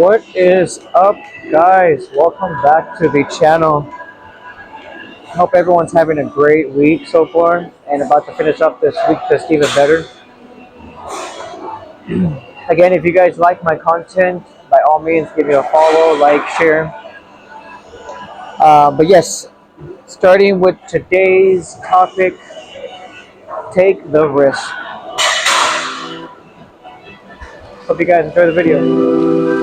What is up, guys? Welcome back to the channel. Hope everyone's having a great week so far and about to finish up this week just even better. Again, if you guys like my content, by all means give me a follow, like, share. But yes, starting with today's topic, take the risk. Hope you guys enjoy the video.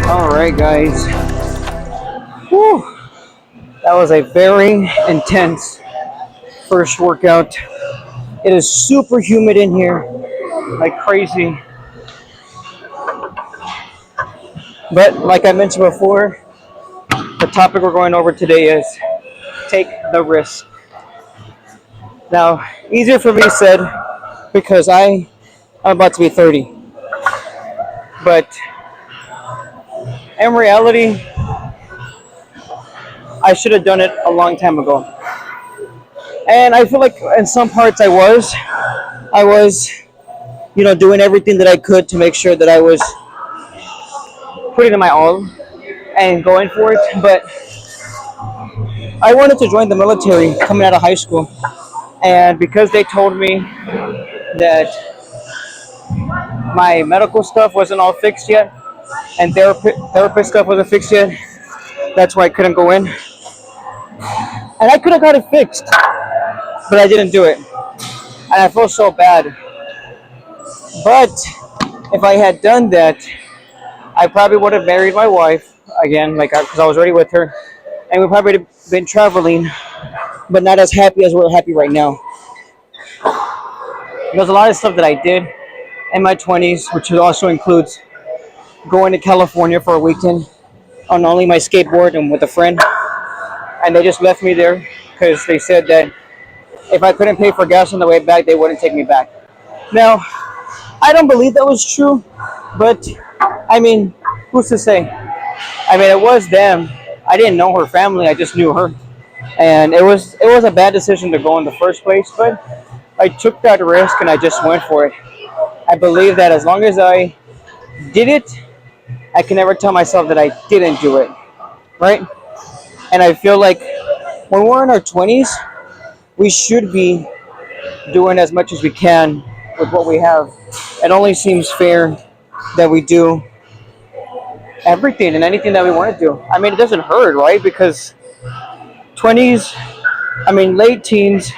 Alright, guys. Whew. That was a very intense first workout. It is super humid in here, like crazy. But like I mentioned before, the topic we're going over today is take the risk. Now, easier for me said because I'm about to be 30. But in reality, I should have done it a long time ago. And I feel like in some parts I was, doing everything that I could to make sure that I was putting in my all and going for it. But I wanted to join the military coming out of high school. And because they told me that my medical stuff wasn't all fixed yet and therapist stuff wasn't fixed yet, that's why I couldn't go in. And I could have got it fixed, but I didn't do it. And I feel so bad. But if I had done that, I probably would have married my wife again, because I was already with her, and we probably would have been traveling, but not as happy as we're happy right now. There's a lot of stuff that I did in my 20s, which also includes going to California for a weekend, on only my skateboard and with a friend, and they just left me there because they said that if I couldn't pay for gas on the way back, they wouldn't take me back. Now, I don't believe that was true, but I mean, who's to say? I mean, it was them. I didn't know her family. I just knew her, and it was a bad decision to go in the first place. But I took that risk and I just went for it. I believe that as long as I did it, I can never tell myself that I didn't do it, right? And I feel like when we're in our 20s, we should be doing as much as we can with what we have. It only seems fair that we do everything and anything that we want to do. I mean, it doesn't hurt, right? Because 20s, I mean, late teens,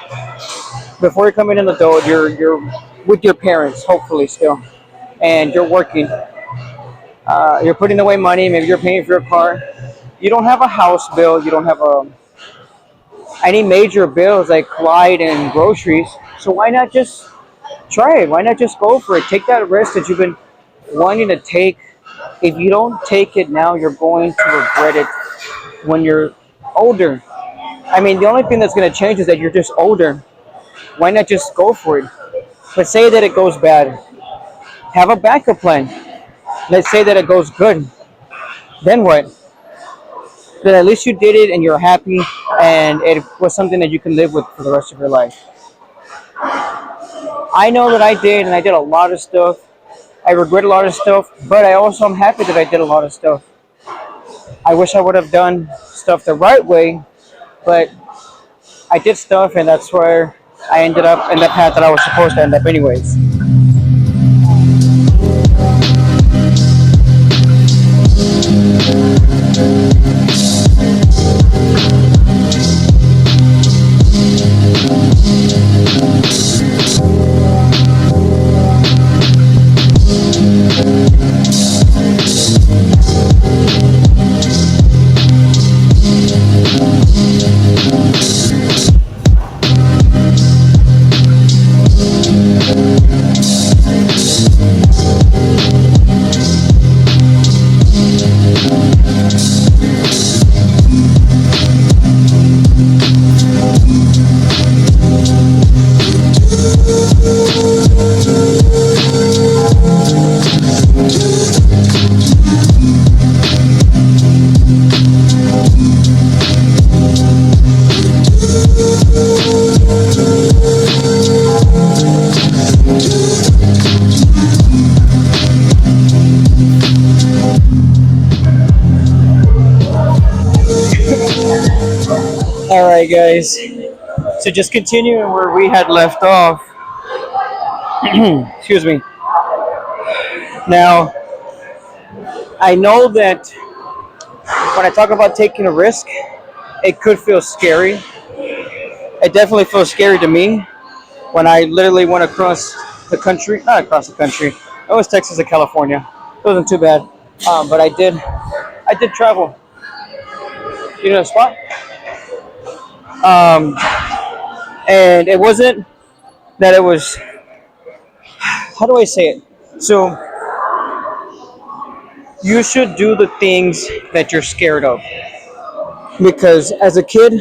before you're coming an adult, you're with your parents, hopefully still, and you're working. You're putting away money. Maybe you're paying for your car. You don't have a house bill. You don't have any major bills like flight and groceries. So why not just try it? Why not just go for it? Take that risk that you've been wanting to take. If you don't take it now, you're going to regret it when you're older. I mean, the only thing that's going to change is that you're just older. Why not just go for it? Let's say that it goes bad. Have a backup plan. Let's say that it goes good. Then what? Then at least you did it and you're happy and it was something that you can live with for the rest of your life. I know that I did and I did a lot of stuff. I regret a lot of stuff, but I also am happy that I did a lot of stuff. I wish I would have done stuff the right way, but I did stuff and that's where I ended up in the path that I was supposed to end up anyways. All right, guys. So just continuing where we had left off. Excuse me. Now, I know that when I talk about taking a risk, it could feel scary. It definitely feels scary to me when I literally went across the country. Not across the country. It was Texas and California. It wasn't too bad, but I did travel. You know the spot. Um, and it wasn't that it was. How do I say it? So you should do the things that you're scared of. Because as a kid,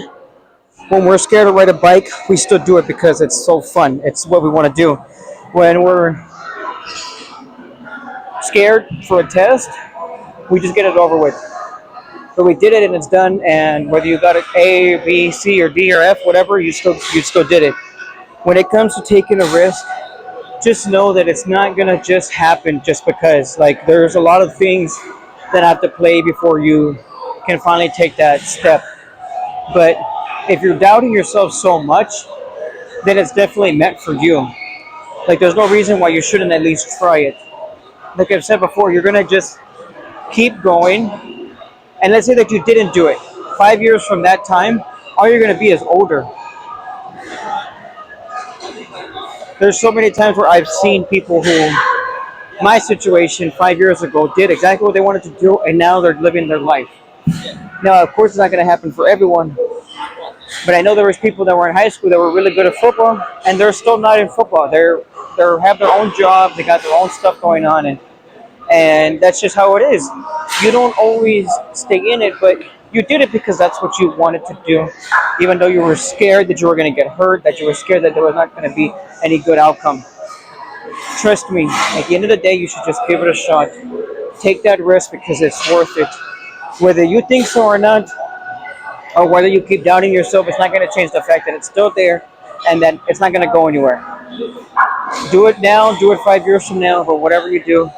when we're scared to ride a bike, we still do it because it's so fun. It's what we want to do. When we're scared for a test, we just get it over with. But we did it and it's done. And whether you got an A, B, C, or D, or F, whatever, you still did it. When it comes to taking a risk, just know that it's not gonna just happen just because. Like there's a lot of things that have to play before you can finally take that step. But if you're doubting yourself so much, then it's definitely meant for you. Like there's no reason why you shouldn't at least try it. Like I've said before, you're gonna just keep going. And let's say that you didn't do it. 5 years from that time, all you're gonna be is older. There's so many times where I've seen people who, my situation 5 years ago, did exactly what they wanted to do, and now they're living their life. Now, of course, it's not going to happen for everyone, but I know there was people that were in high school that were really good at football, and they're still not in football. They have their own job, they got their own stuff going on, and And that's just how it is. You don't always stay in it, but you did it because that's what you wanted to do, even though you were scared that you were going to get hurt, that you were scared that there was not going to be any good outcome. Trust me, at the end of the day, you should just give it a shot. Take that risk because it's worth it. Whether you think so or not, or whether you keep doubting yourself, it's not going to change the fact that it's still there and that it's not going to go anywhere. Do it now, do it 5 years from now, but whatever you do,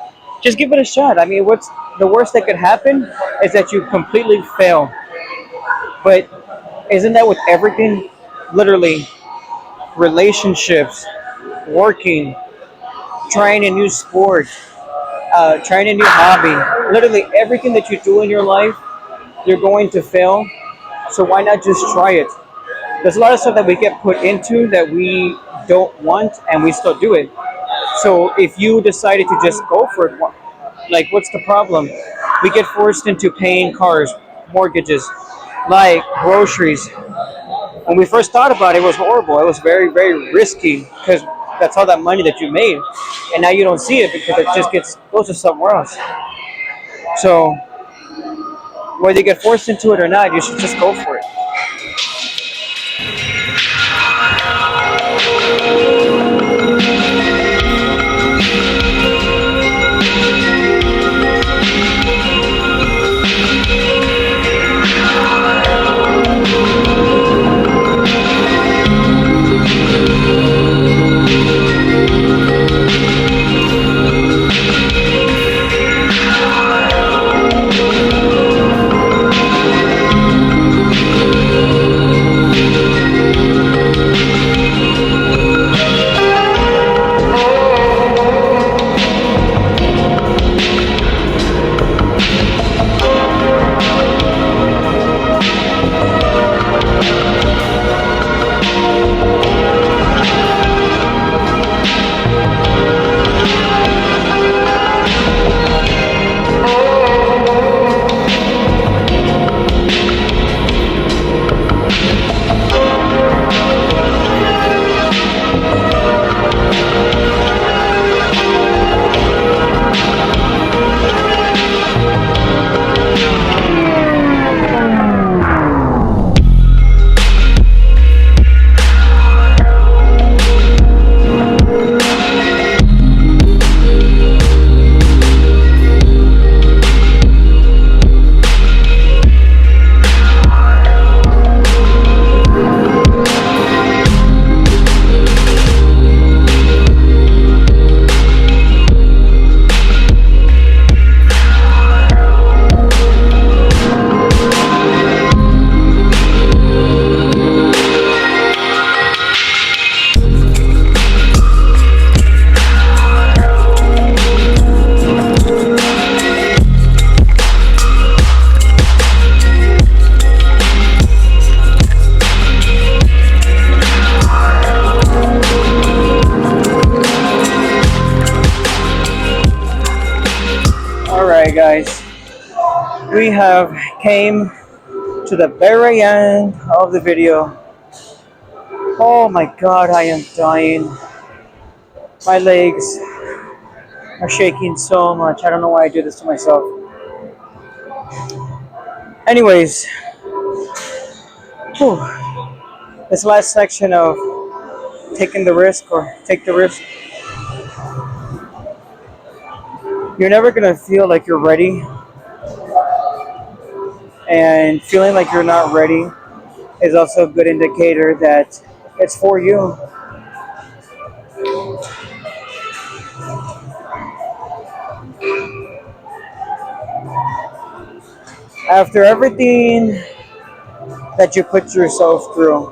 just give it a shot. I mean, what's the worst that could happen is that you completely fail. But isn't that with everything? Literally, relationships, working, trying a new sport, trying a new hobby. Literally, everything that you do in your life, you're going to fail. So why not just try it? There's a lot of stuff that we get put into that we don't want, and we still do it. So if you decided to just go for it, like what's the problem? We get forced into paying cars, mortgages, like groceries. When we first thought about it, it was horrible. It was very, very risky because that's all that money that you made, and now you don't see it because it just gets goes to somewhere else. So whether you get forced into it or not, you should just go for it. All right, guys, we have came to the very end of the video. Oh my God, I am dying. My legs are shaking so much. I don't know why I do this to myself. Anyways, whew, this last section of taking the risk or take the risk, you're never gonna feel like you're ready, and feeling like you're not ready is also a good indicator that it's for you. After everything that you put yourself through,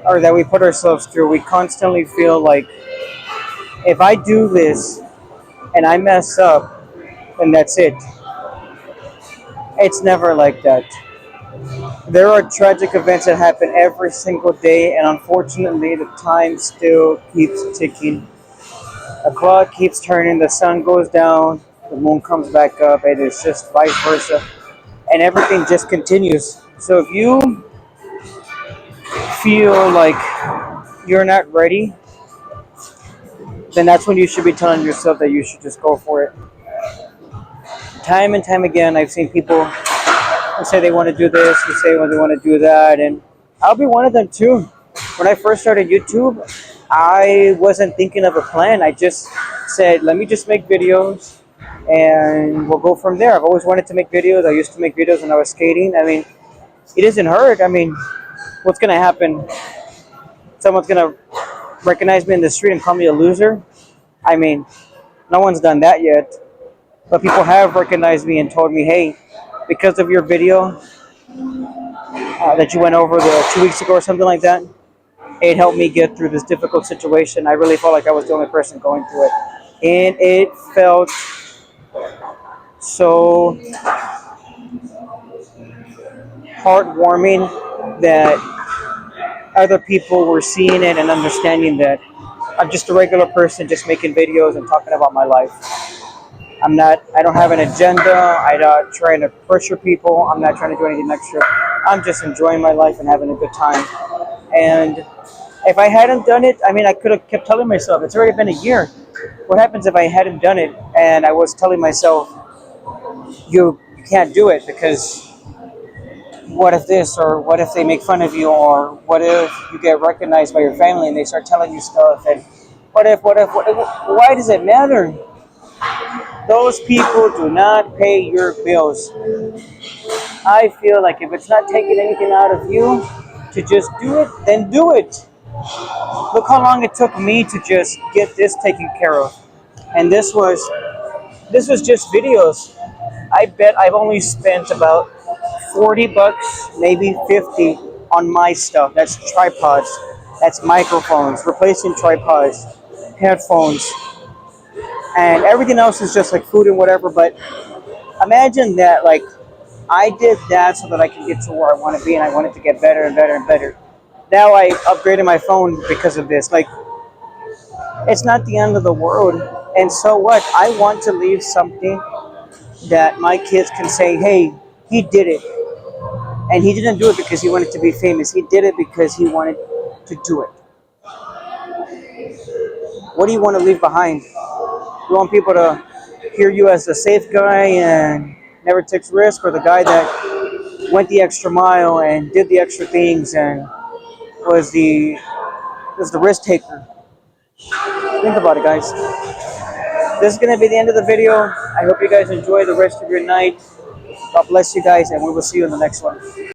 or that we put ourselves through, we constantly feel like if I do this and I mess up, then that's it. It's never like that. There are tragic events that happen every single day, and unfortunately, the time still keeps ticking. The clock keeps turning, the sun goes down, the moon comes back up, and it's just vice versa. And everything just continues. So if you feel like you're not ready, then that's when you should be telling yourself that you should just go for it. Time and time again, I've seen people who say they want to do this, who say when they want to do that, and I'll be one of them too. When I first started YouTube, I wasn't thinking of a plan. I just said, let me just make videos and we'll go from there. I've always wanted to make videos. I used to make videos when I was skating. I mean, it doesn't hurt. I mean, what's going to happen? Someone's going to recognize me in the street and call me a loser? I mean, no one's done that yet. But people have recognized me and told me, hey, because of your video that you went over the 2 weeks ago or something like that, it helped me get through this difficult situation. I really felt like I was the only person going through it. And it felt so heartwarming that other people were seeing it and understanding that I'm just a regular person just making videos and talking about my life. I don't have an agenda. I'm not trying to pressure people. I'm not trying to do anything extra. I'm just enjoying my life and having a good time. And if I hadn't done it, I mean, I could have kept telling myself, it's already been a year. What happens if I hadn't done it and I was telling myself, you can't do it because what if this, or what if they make fun of you, or what if you get recognized by your family and they start telling you stuff, and what if, why does it matter? Those people do not pay your bills. I feel like if it's not taking anything out of you to just do it, then do it. Look how long it took me to just get this taken care of. And this was just videos. I bet I've only spent about 40 bucks, maybe 50 on my stuff. That's tripods, that's microphones, replacing tripods, headphones, and everything else is just like food and whatever. But imagine that, like, I did that so that I can get to where I want to be, and I wanted to get better and better and better. Now I upgraded my phone because of this. Like, it's not the end of the world. And so what? I want to leave something that my kids can say, hey, he did it. And he didn't do it because he wanted to be famous. He did it because he wanted to do it. What do you want to leave behind? You want people to hear you as the safe guy and never takes risk, or the guy that went the extra mile and did the extra things and was the risk taker? Think about it, guys. This is going to be the end of the video. I hope you guys enjoy the rest of your night. God bless you guys, and we will see you in the next one.